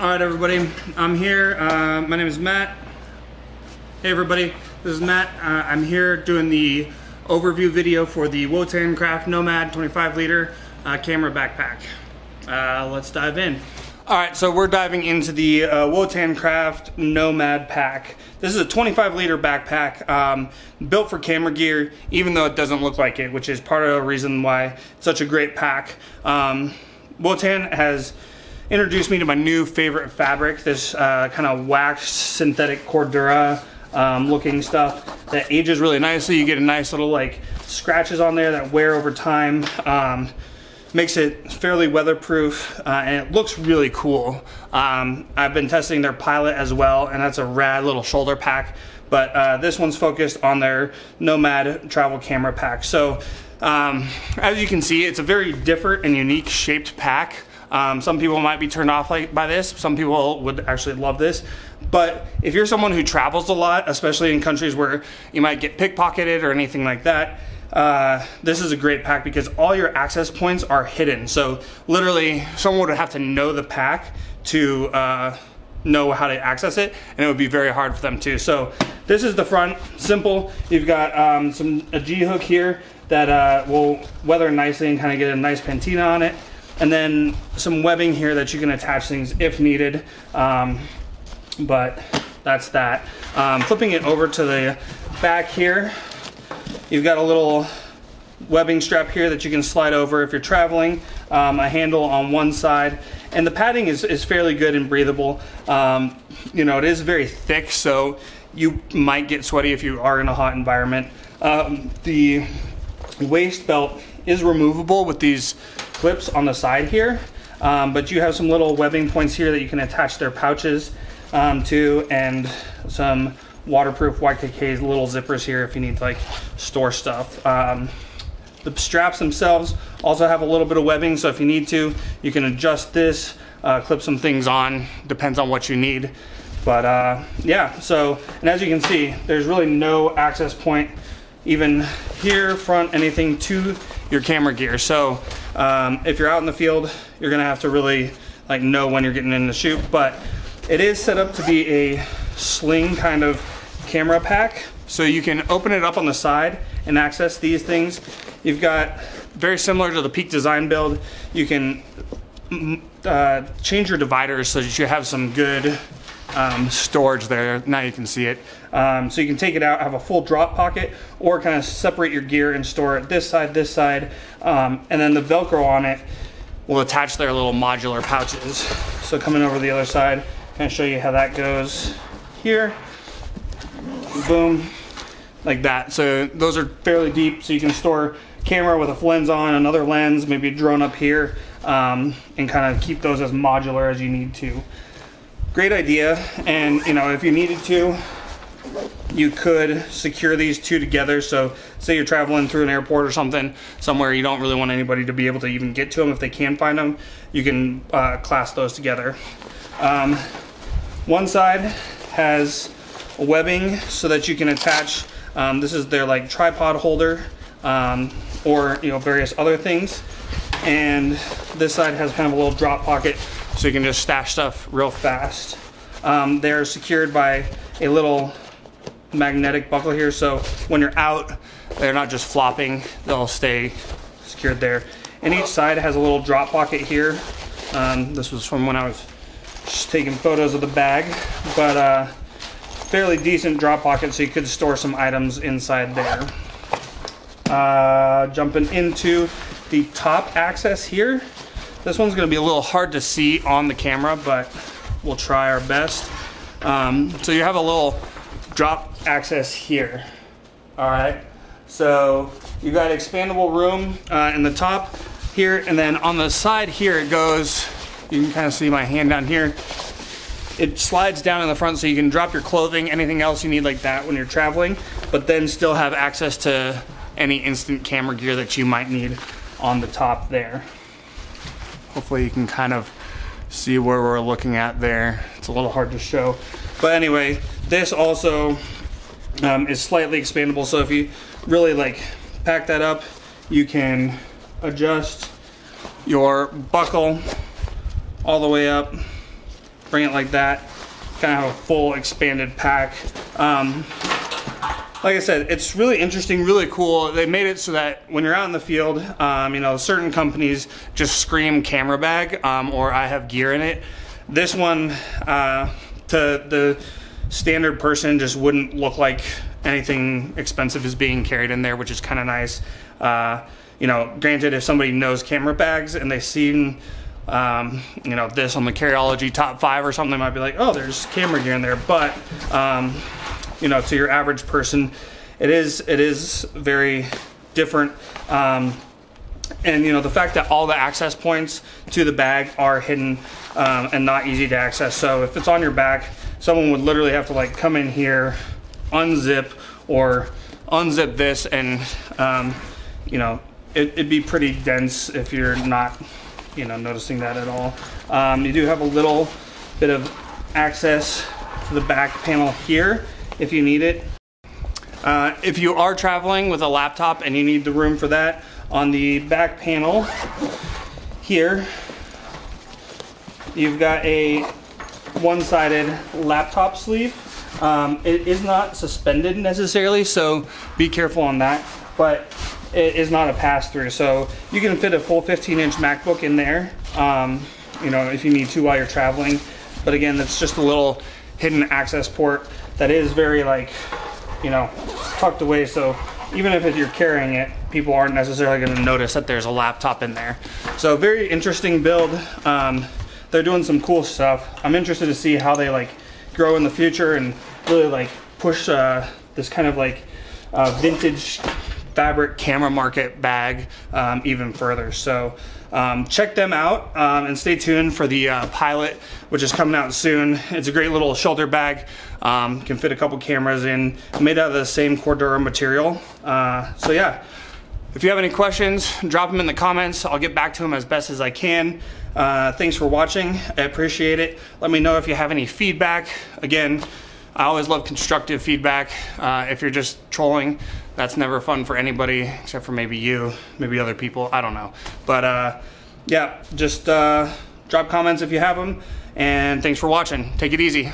All right, everybody, I'm here. My name is Matt. Hey, everybody, this is Matt. I'm here doing the overview video for the Wotancraft Nomad 25L camera backpack. Let's dive in. All right, so we're diving into the Wotancraft Nomad pack. This is a 25L backpack built for camera gear, even though it doesn't look like it, which is part of the reason why it's such a great pack. Wotan has introduced me to my new favorite fabric, this kind of waxed synthetic Cordura looking stuff that ages really nicely. You get a nice little like scratches on there that wear over time. Makes it fairly weatherproof and it looks really cool. I've been testing their Pilot as well, and that's a rad little shoulder pack, but this one's focused on their Nomad travel camera pack. So as you can see, it's a very different and unique shaped pack. Some people might be turned off by this. Some people would actually love this. But if you're someone who travels a lot, especially in countries where you might get pickpocketed or anything like that, this is a great pack because all your access points are hidden. So literally, someone would have to know the pack to know how to access it, and it would be very hard for them too. So this is the front, simple. You've got a G-hook here that will weather nicely and kind of get a nice patina on it. And then some webbing here that you can attach things if needed. But that's that. Flipping it over to the back here, you've got a little webbing strap here that you can slide over if you're traveling. A handle on one side. And the padding is fairly good and breathable. You know, it is very thick, so you might get sweaty if you are in a hot environment. The waist belt is removable with these clips on the side here, but you have some little webbing points here that you can attach their pouches to, and some waterproof YKK little zippers here if you need to like store stuff. The straps themselves also have a little bit of webbing, so if you need to, you can adjust this, clip some things on, depends on what you need. But yeah, so, and as you can see, there's really no access point even here, front, anything to your camera gear. So if you're out in the field, you're gonna have to really like know when you're getting in the shoot. But it is set up to be a sling kind of camera pack, so you can open it up on the side and access these things. You've got, very similar to the Peak Design build, you can change your dividers so that you have some good storage there. Now you can see it. So you can take it out, have a full drop pocket, or kind of separate your gear and store it this side, and then the Velcro on it will attach their little modular pouches. So coming over the other side, kind of show you how that goes here. Boom, like that. So those are fairly deep, so you can store camera with a lens on, another lens, maybe a drone up here, and kind of keep those as modular as you need to. Great idea. And you know, if you needed to, you could secure these two together. So say you're traveling through an airport or something, somewhere you don't really want anybody to be able to even get to them if they can find them, you can clasp those together. One side has a webbing so that you can attach, this is their like tripod holder, or you know, various other things. And this side has kind of a little drop pocket, so you can just stash stuff real fast. They're secured by a little magnetic buckle here, so when you're out, they're not just flopping, they'll stay secured there. And each side has a little drop pocket here. This was from when I was just taking photos of the bag, but fairly decent drop pocket, so you could store some items inside there. Jumping into the top access here. This one's gonna be a little hard to see on the camera, but we'll try our best. So you have a little drop access here. All right, so you got expandable room in the top here, and then on the side here it goes, you can kind of see my hand down here. It slides down in the front so you can drop your clothing, anything else you need like that when you're traveling, but then still have access to any instant camera gear that you might need on the top there. Hopefully you can kind of see where we're looking at there. It's a little hard to show. But anyway, this also is slightly expandable, so if you really like pack that up, you can adjust your buckle all the way up bring it like that. Kind of have a full expanded pack. Like I said, it's really interesting, really cool. They made it so that when you're out in the field, you know, certain companies just scream camera bag, or I have gear in it. This one, to the standard person, just wouldn't look like anything expensive is being carried in there, which is kind of nice. You know, granted, if somebody knows camera bags and they've seen, you know, this on the Carryology top 5 or something, they might be like, oh, there's camera gear in there. But you know, to your average person, it is very different. And you know, the fact that all the access points to the bag are hidden and not easy to access. So if it's on your back, someone would literally have to like come in here, unzip or unzip this, and you know, it'd be pretty dense if you're not, you know, noticing that at all. You do have a little bit of access to the back panel here if you need it. If you are traveling with a laptop and you need the room for that, on the back panel here, you've got a one-sided laptop sleeve. It is not suspended necessarily, so be careful on that, but it is not a pass-through. So you can fit a full 15-inch MacBook in there, you know, if you need to while you're traveling. But again, that's just a little hidden access port that is very, like, you know, tucked away, so even if you're carrying it, people aren't necessarily going to notice that there's a laptop in there. So very interesting build. They're doing some cool stuff. I'm interested to see how they like grow in the future and really like push this kind of like vintage fabric camera market bag even further. So check them out and stay tuned for the Pilot, which is coming out soon. It's a great little shoulder bag. Can fit a couple cameras in, made out of the same Cordura material. So yeah, if you have any questions, drop them in the comments. I'll get back to them as best as I can. Thanks for watching. I appreciate it. Let me know if you have any feedback. Again, I always love constructive feedback. If you're just trolling, that's never fun for anybody except for maybe you, maybe other people, I don't know. But yeah, just drop comments if you have them, and thanks for watching. Take it easy.